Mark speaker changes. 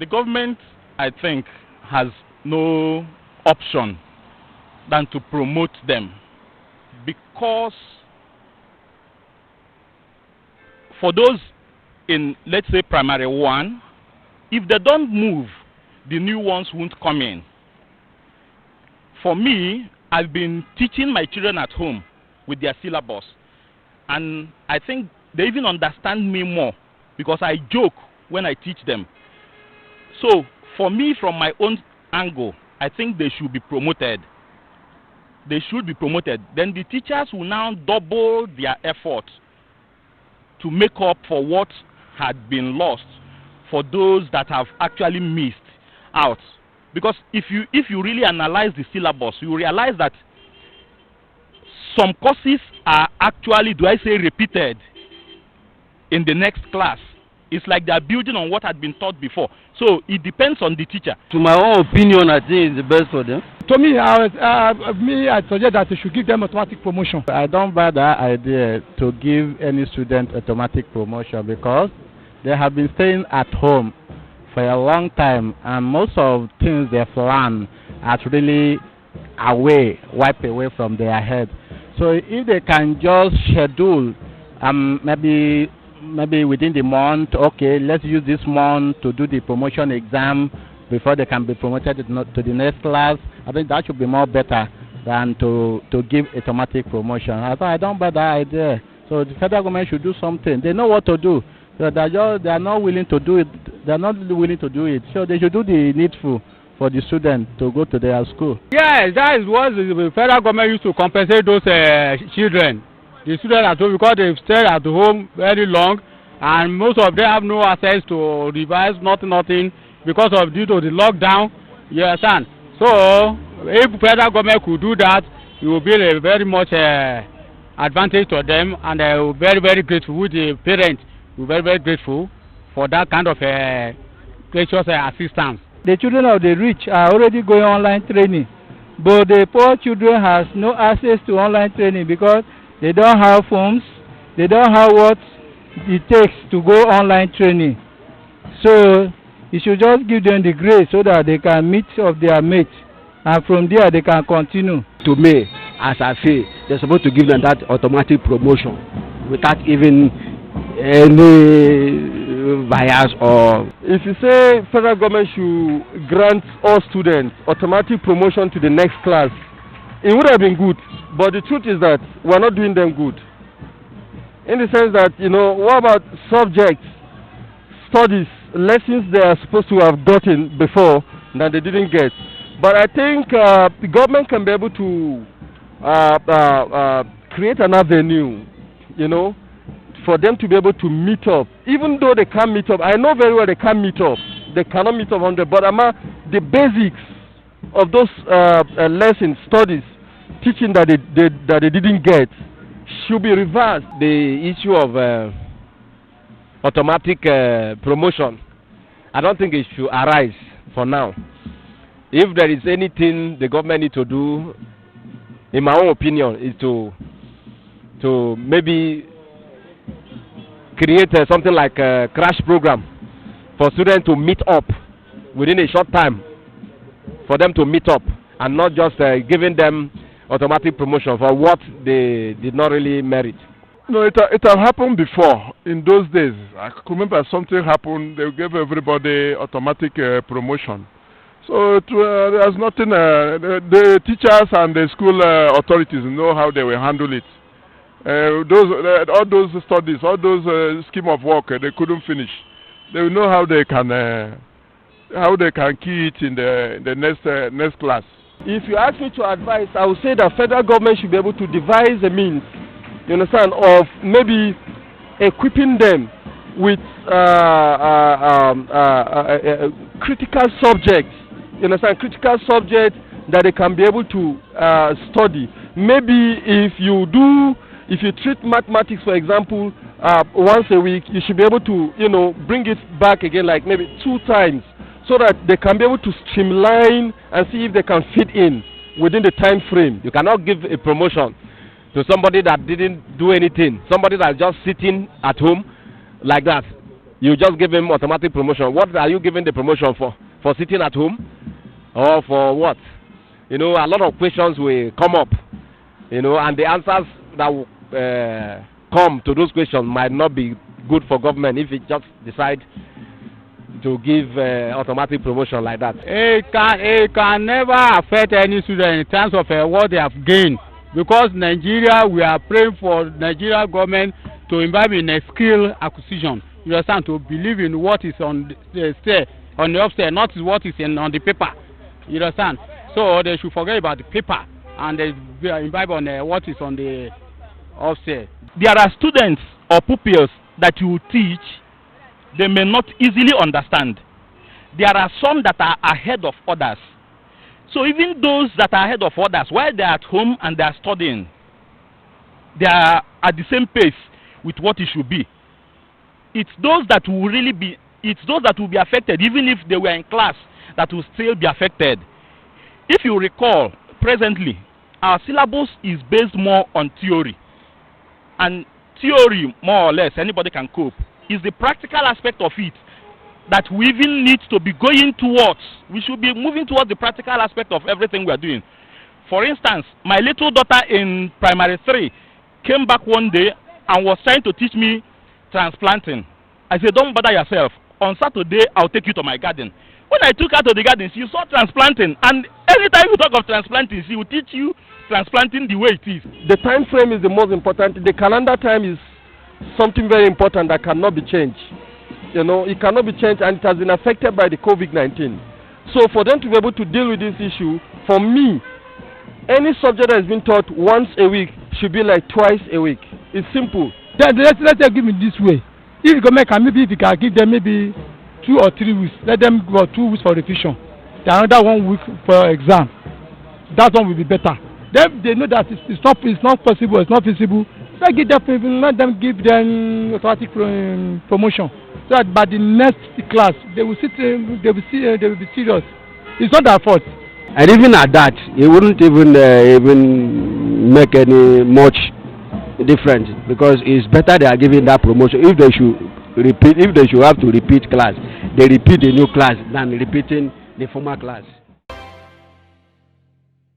Speaker 1: The government, I think, has no option than to promote them, because for those in, let's say, primary one, if they don't move, the new ones won't come in. For me, I've been teaching my children at home with their syllabus, and I think they even understand me more because I joke when I teach them. So for me, from my own angle, I think they should be promoted. They should be promoted. Then the teachers will now double their effort to make up for what had been lost for those that have actually missed out. Because if you really analyze the syllabus, you realize that some courses are actually, do I say, repeated in the next class. It's like they are building on what had been taught before. So it depends on the teacher.
Speaker 2: To my own opinion, I think it's the best for them.
Speaker 3: To me, I suggest that they should give them automatic promotion.
Speaker 4: I don't buy that idea to give any student automatic promotion, because they have been staying at home for a long time, and most of things they've learned are really wiped away from their head. So if they can just schedule, maybe within the month, okay, let's use this month to do the promotion exam before they can be promoted to the next class. I think that should be more better than to give automatic promotion. I don't buy that idea. So the federal government should do something. They know what to do. So they are not willing to do it. They are not willing to do it. So they should do the needful for the student to go to their school.
Speaker 3: Yes, that is what the federal government used to compensate those children. The students at home, because they've stayed at home very long, and most of them have no access to revise, nothing, because of due to the lockdown. You understand? So if federal government could do that, it will be a very much advantage to them, and they will be very grateful. With the parents, will be very grateful for that kind of gracious assistance.
Speaker 5: The children of the rich are already going online training, but the poor children has no access to online training because they don't have phones, they don't have what it takes to go online training. So you should just give them the grace so that they can meet of their mates, and from there they can continue.
Speaker 2: To me, as I say, they're supposed to give them that automatic promotion without even any bias. Or
Speaker 6: if you say federal government should grant all students automatic promotion to the next class, it would have been good. But the truth is that we're not doing them good. In the sense that, what about subjects, studies, lessons they are supposed to have gotten before that they didn't get? But I think the government can be able to create an avenue, for them to be able to meet up. Even though they can't meet up, I know very well they can't meet up. They cannot meet up 100, but the basics of those lessons, studies, teaching that they didn't get should be reversed.
Speaker 2: The issue of automatic promotion, I don't think it should arise for now. If there is anything the government need to do, in my own opinion, is to maybe create something like a crash program for students to meet up within a short time, for them to meet up, and not just giving them automatic promotion for what they did not really merit.
Speaker 6: No, it had happened before. In those days, I can remember something happened. They gave everybody automatic promotion. So there's nothing. The teachers and the school authorities know how they will handle it. All those studies, all those scheme of work, they couldn't finish. They will know how they can key it in the next class.
Speaker 7: If you ask me to advise, I would say that federal government should be able to devise a means, you understand, of maybe equipping them with critical subjects, you understand, critical subjects that they can be able to study. Maybe if you treat mathematics, for example, once a week, you should be able to, bring it back again, like maybe 2 times, so that they can be able to streamline and see if they can fit in within the time frame.
Speaker 2: You cannot give a promotion to somebody that didn't do anything, somebody that's just sitting at home like that. you just give him automatic promotion. What are you giving the promotion for? For sitting at home? Or for what? You know, a lot of questions will come up, you know, and the answers that will come to those questions might not be good for government if it just decide to give automatic promotion like that.
Speaker 3: It can never affect any student in terms of what they have gained, because Nigeria, we are praying for Nigeria government to imbibe in a skill acquisition. You understand? To believe in what is on the stair, on the upstairs, not what is on the paper. You understand? So they should forget about the paper and they imbibe on what is on the upstairs.
Speaker 1: There are students or pupils that you teach, they may not easily understand. There are some that are ahead of others. So even those that are ahead of others, while they are at home and they are studying, they are at the same pace with what it should be. It's those that will really be, it's those that will be affected, even if they were in class, that will still be affected. If you recall, presently, our syllabus is based more on theory. And theory, more or less, anybody can cope. Is the practical aspect of it that we even need to be going towards. We should be moving towards the practical aspect of everything we are doing. For instance, my little daughter in primary 3 came back one day and was trying to teach me transplanting. I said, don't bother yourself. On Saturday, I'll take you to my garden. When I took her to the garden, she saw transplanting. And anytime you talk of transplanting, she will teach you transplanting the way it is.
Speaker 7: The time frame is the most important. The calendar time is something very important that cannot be changed. You know, it cannot be changed, and it has been affected by the COVID-19. So for them to be able to deal with this issue, for me, any subject that has been taught once a week should be like twice a week. It's simple.
Speaker 5: Then let's give it this way. If the government can maybe, if you can give them maybe 2 or 3 weeks, let them go 2 weeks for revision, then another 1 week for exam. That one will be better. Then they know that it's not possible, it's not feasible. Let them give them automatic promotion. So that by the next class they will they will be serious. It's not their fault.
Speaker 8: And even at that, it wouldn't even make any much difference, because it's better they are giving that promotion. If they should have to repeat class, they repeat the new class than repeating the former class.